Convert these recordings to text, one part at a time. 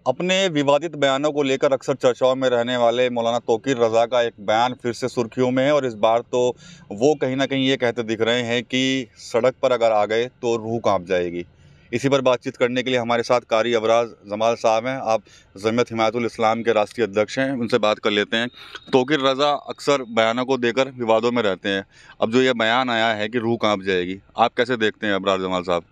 अपने विवादित बयानों को लेकर अक्सर चर्चाओं में रहने वाले मौलाना तौकीर रज़ा का एक बयान फिर से सुर्खियों में है और इस बार तो वो कहीं ना कहीं ये कहते दिख रहे हैं कि सड़क पर अगर आ गए तो रूह कांप जाएगी। इसी पर बातचीत करने के लिए हमारे साथ कारी अबराज जमाल साहब हैं। आप जमीयत हिमायतुल इस्लाम के राष्ट्रीय अध्यक्ष हैं, उनसे बात कर लेते हैं। तौकीर रज़ा अक्सर बयानों को देकर विवादों में रहते हैं। अब जो ये बयान आया है कि रूह कांप जाएगी, आप कैसे देखते हैं अबराज जमाल साहब?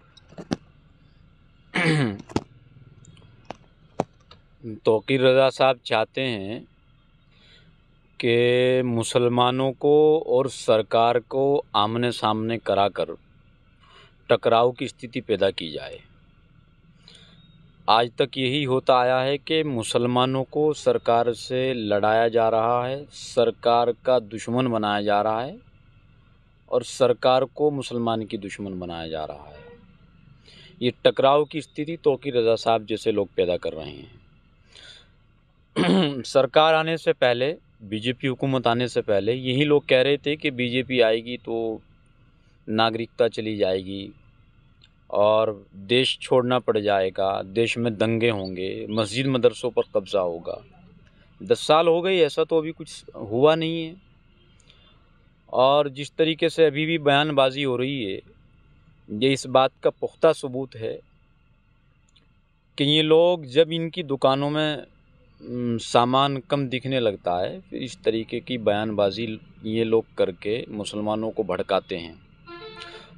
तौकीर रज़ा साहब चाहते हैं कि मुसलमानों को और सरकार को आमने सामने कराकर टकराव की स्थिति पैदा की जाए। आज तक यही होता आया है कि मुसलमानों को सरकार से लड़ाया जा रहा है, सरकार का दुश्मन बनाया जा रहा है और सरकार को मुसलमान की दुश्मन बनाया जा रहा है। ये टकराव की स्थिति तौकीर रज़ा साहब जैसे लोग पैदा कर रहे हैं। सरकार आने से पहले, बीजेपी हुकूमत आने से पहले यही लोग कह रहे थे कि बीजेपी आएगी तो नागरिकता चली जाएगी और देश छोड़ना पड़ जाएगा, देश में दंगे होंगे, मस्जिद मदरसों पर कब्ज़ा होगा। 10 साल हो गए, ऐसा तो अभी कुछ हुआ नहीं है। और जिस तरीके से अभी भी बयानबाजी हो रही है, ये इस बात का पुख्ता सबूत है कि ये लोग जब इनकी दुकानों में सामान कम दिखने लगता है, फिर इस तरीके की बयानबाजी ये लोग करके मुसलमानों को भड़काते हैं,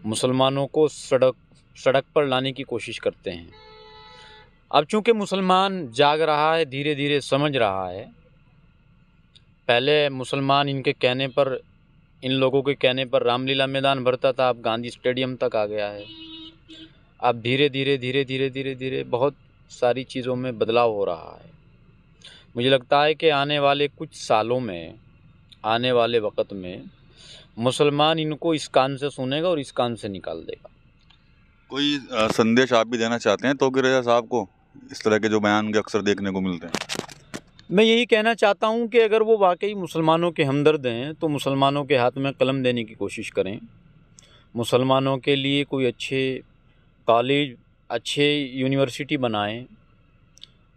मुसलमानों को सड़क पर लाने की कोशिश करते हैं। अब चूंकि मुसलमान जाग रहा है, धीरे धीरे समझ रहा है। पहले मुसलमान इनके कहने पर, इन लोगों के कहने पर रामलीला मैदान भरता था, अब गांधी स्टेडियम तक आ गया है। अब धीरे धीरे बहुत सारी चीज़ों में बदलाव हो रहा है। मुझे लगता है कि आने वाले कुछ सालों में, आने वाले वक्त में मुसलमान इनको इस कान से सुनेगा और इस कान से निकाल देगा। कोई संदेश आप भी देना चाहते हैं तौकीर रज़ा साहब को? इस तरह के जो बयान के अक्सर देखने को मिलते हैं। मैं यही कहना चाहता हूं कि अगर वो वाकई मुसलमानों के हमदर्द हैं तो मुसलमानों के हाथ में कलम देने की कोशिश करें। मुसलमानों के लिए कोई अच्छे कॉलेज, अच्छे यूनिवर्सिटी बनाएं,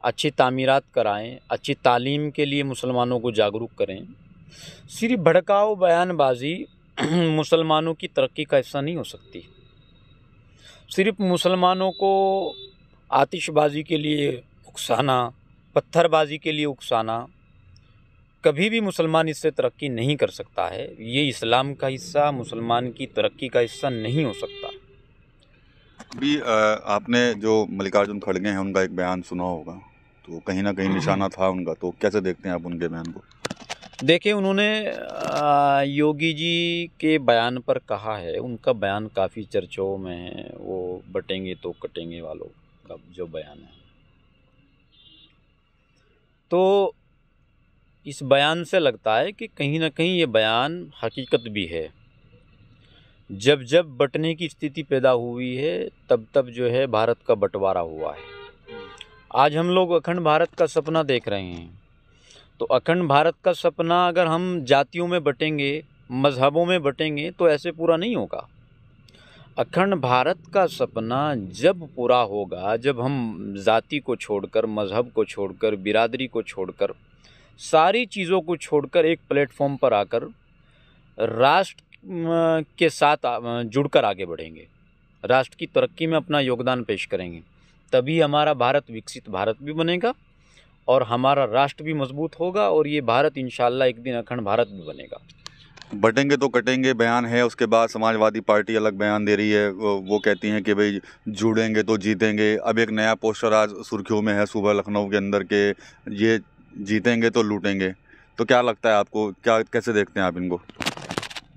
अच्छी तामीरात कराएं, अच्छी तालीम के लिए मुसलमानों को जागरूक करें। सिर्फ भड़काऊ बयानबाजी मुसलमानों की तरक्की का हिस्सा नहीं हो सकती। सिर्फ मुसलमानों को आतिशबाजी के लिए उकसाना, पत्थरबाजी के लिए उकसाना, कभी भी मुसलमान इससे तरक्की नहीं कर सकता है। ये इस्लाम का हिस्सा, मुसलमान की तरक्की का हिस्सा नहीं हो सकता। अभी आपने जो मल्लिकार्जुन खड़गे हैं उनका एक बयान सुना होगा, तो कहीं ना कहीं निशाना था उनका, तो कैसे देखते हैं आप उनके बयान को? देखिए, उन्होंने योगी जी के बयान पर कहा है, उनका बयान काफ़ी चर्चाओं में है, वो बटेंगे तो कटेंगे वालों का जो बयान है। तो इस बयान से लगता है कि कहीं ना कहीं ये बयान हकीकत भी है। जब जब बंटने की स्थिति पैदा हुई है, तब तब जो है भारत का बंटवारा हुआ है। आज हम लोग अखंड भारत का सपना देख रहे हैं, तो अखंड भारत का सपना अगर हम जातियों में बटेंगे, मज़हबों में बटेंगे, तो ऐसे पूरा नहीं होगा। अखंड भारत का सपना जब पूरा होगा, जब हम जाति को छोड़कर, मज़हब को छोड़कर, बिरादरी को छोड़कर, सारी चीज़ों को छोड़कर एक प्लेटफॉर्म पर आकर राष्ट्र के साथ जुड़कर आगे बढ़ेंगे, राष्ट्र की तरक्की में अपना योगदान पेश करेंगे, तभी हमारा भारत विकसित भारत भी बनेगा और हमारा राष्ट्र भी मजबूत होगा और ये भारत इंशाल्लाह एक दिन अखंड भारत भी बनेगा। बटेंगे तो कटेंगे बयान है, उसके बाद समाजवादी पार्टी अलग बयान दे रही है। वो कहती हैं कि भाई जुड़ेंगे तो जीतेंगे। अब एक नया पोस्टर आज सुर्खियों में है सुबह लखनऊ के अंदर के, ये जीतेंगे तो लूटेंगे। तो क्या लगता है आपको, क्या कैसे देखते हैं आप इनको?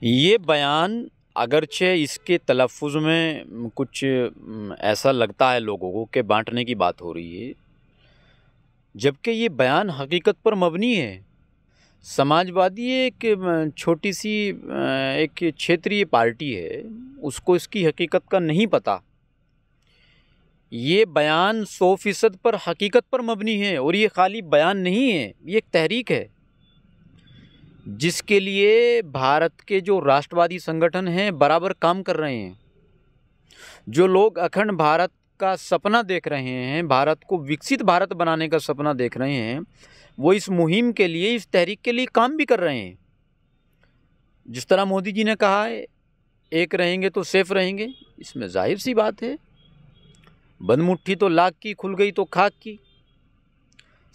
ये बयान अगरचे इसके तलफ़ुज़ में कुछ ऐसा लगता है लोगों को कि बांटने की बात हो रही है, जबकि ये बयान हकीकत पर मबनी है। समाजवादी एक छोटी सी एक क्षेत्रीय पार्टी है, उसको इसकी हकीकत का नहीं पता। ये बयान 100% पर हकीकत पर मबनी है और ये खाली बयान नहीं है, ये एक तहरीक है जिसके लिए भारत के जो राष्ट्रवादी संगठन हैं बराबर काम कर रहे हैं। जो लोग अखंड भारत का सपना देख रहे हैं, भारत को विकसित भारत बनाने का सपना देख रहे हैं, वो इस मुहिम के लिए, इस तहरीक के लिए काम भी कर रहे हैं। जिस तरह मोदी जी ने कहा है, एक रहेंगे तो सेफ रहेंगे, इसमें जाहिर सी बात है, बंद मुट्ठी तो लाख की, खुल गई तो खाक की।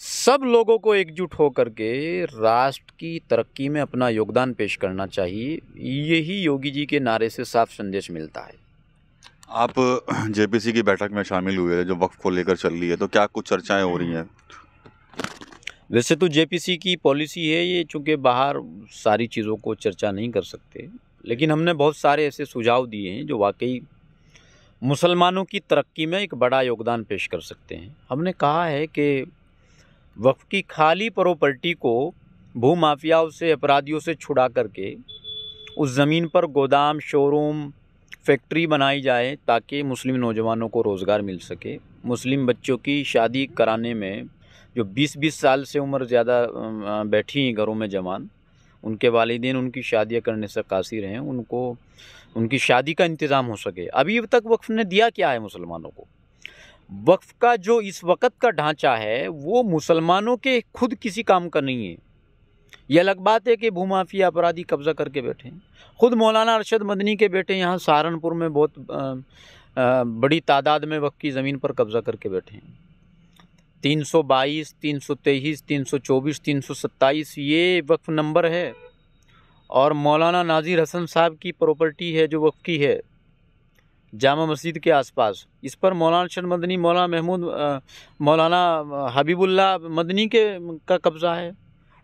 सब लोगों को एकजुट होकर के राष्ट्र की तरक्की में अपना योगदान पेश करना चाहिए। यही योगी जी के नारे से साफ संदेश मिलता है। आप जेपीसी की बैठक में शामिल हुए जो वक्फ को लेकर चल रही है, तो क्या कुछ चर्चाएं हो रही हैं? वैसे तो जेपीसी की पॉलिसी है ये, चूँकि बाहर सारी चीज़ों को चर्चा नहीं कर सकते, लेकिन हमने बहुत सारे ऐसे सुझाव दिए हैं जो वाकई मुसलमानों की तरक्की में एक बड़ा योगदान पेश कर सकते हैं। हमने कहा है कि वक्फ की खाली प्रॉपर्टी को भूमाफियाओं से, अपराधियों से छुड़ा करके उस ज़मीन पर गोदाम, शोरूम, फैक्ट्री बनाई जाए ताकि मुस्लिम नौजवानों को रोज़गार मिल सके। मुस्लिम बच्चों की शादी कराने में जो 20-20 साल से उम्र ज़्यादा बैठी घरों में जवान, उनके वालिदैन उनकी शादियां करने से कासिर हैं, उनको उनकी शादी का इंतज़ाम हो सके। अभी तक वक्फ ने दिया क्या है मुसलमानों को? वक्फ का जो इस वक्त का ढांचा है वो मुसलमानों के खुद किसी काम का नहीं है। यह अलग बात है कि भूमाफिया अपराधी कब्जा करके बैठे हैं। खुद मौलाना अरशद मदनी के बेटे यहाँ सहारनपुर में बहुत बड़ी तादाद में वक्फ की ज़मीन पर कब्जा करके बैठे हैं। 322, 323, 324, 327 ये वक्फ नंबर है। और मौलाना नाजिर हसन साहब की प्रॉपर्टी है जो वक्फ की है जामा मस्जिद के आसपास। इस पर मौलाना अरशद मदनी, मौलाना महमूद, मौलाना हबीबुल्लाह मदनी का कब्ज़ा है।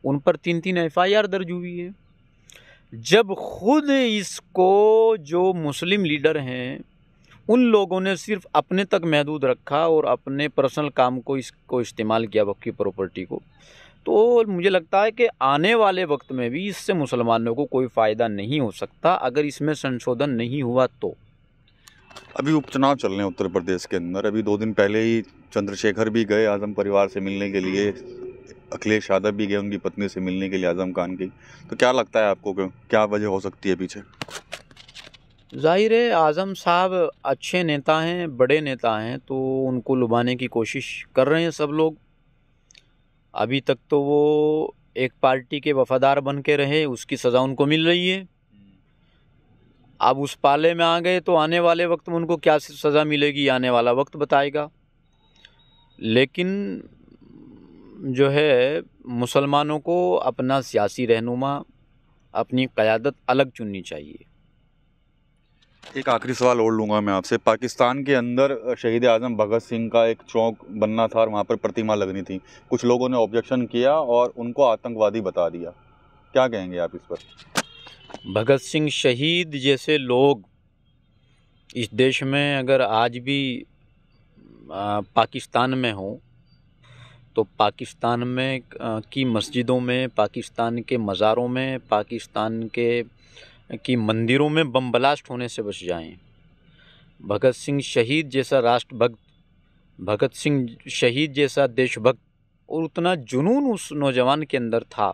उन पर 3-3 FIR दर्ज हुई है। जब खुद इसको जो मुस्लिम लीडर हैं उन लोगों ने सिर्फ अपने तक महदूद रखा और अपने पर्सनल काम को इसको इस्तेमाल किया वक्फ की प्रॉपर्टी को, तो मुझे लगता है कि आने वाले वक्त में भी इससे मुसलमानों को कोई फ़ायदा नहीं हो सकता अगर इसमें संशोधन नहीं हुआ तो। अभी उपचुनाव चल रहे हैं उत्तर प्रदेश के अंदर। अभी 2 दिन पहले ही चंद्रशेखर भी गए आज़म परिवार से मिलने के लिए, अखिलेश यादव भी गए उनकी पत्नी से मिलने के लिए आज़म खान की। तो क्या लगता है आपको कि क्या वजह हो सकती है पीछे? जाहिर है आज़म साहब अच्छे नेता हैं, बड़े नेता हैं, तो उनको लुभाने की कोशिश कर रहे हैं सब लोग। अभी तक तो वो एक पार्टी के वफादार बन के रहे, उसकी सज़ा उनको मिल रही है। अब उस पाले में आ गए तो आने वाले वक्त में उनको क्या सज़ा मिलेगी आने वाला वक्त बताएगा। लेकिन जो है मुसलमानों को अपना सियासी रहनुमा, अपनी क़यादत अलग चुननी चाहिए। एक आखिरी सवाल और लूँगा मैं आपसे। पाकिस्तान के अंदर शहीद आज़म भगत सिंह का एक चौक बनना था और वहाँ पर प्रतिमा लगनी थी। कुछ लोगों ने ऑब्जेक्शन किया और उनको आतंकवादी बता दिया। क्या कहेंगे आप इस पर? भगत सिंह शहीद जैसे लोग इस देश में अगर आज भी पाकिस्तान में हों तो पाकिस्तान में की मस्जिदों में, पाकिस्तान के मज़ारों में, पाकिस्तान की मंदिरों में बम ब्लास्ट होने से बच जाएं। भगत सिंह शहीद जैसा राष्ट्रभक्त, भगत सिंह शहीद जैसा देशभक्त और उतना जुनून उस नौजवान के अंदर था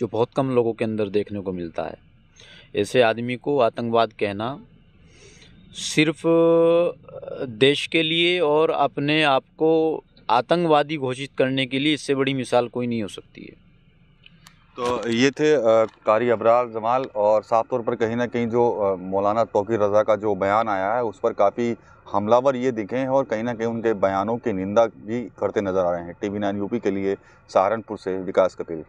जो बहुत कम लोगों के अंदर देखने को मिलता है। ऐसे आदमी को आतंकवाद कहना सिर्फ देश के लिए और अपने आप को आतंकवादी घोषित करने के लिए इससे बड़ी मिसाल कोई नहीं हो सकती है। तो ये थे कारी अबरार जमाल, और साफ तौर पर कहीं ना कहीं जो मौलाना तौकीर रज़ा का जो बयान आया है उस पर काफ़ी हमलावर ये दिखे हैं और कहीं ना कहीं उनके बयानों की निंदा भी करते नज़र आ रहे हैं। TV9 यूपी के लिए सहारनपुर से विकास कतील।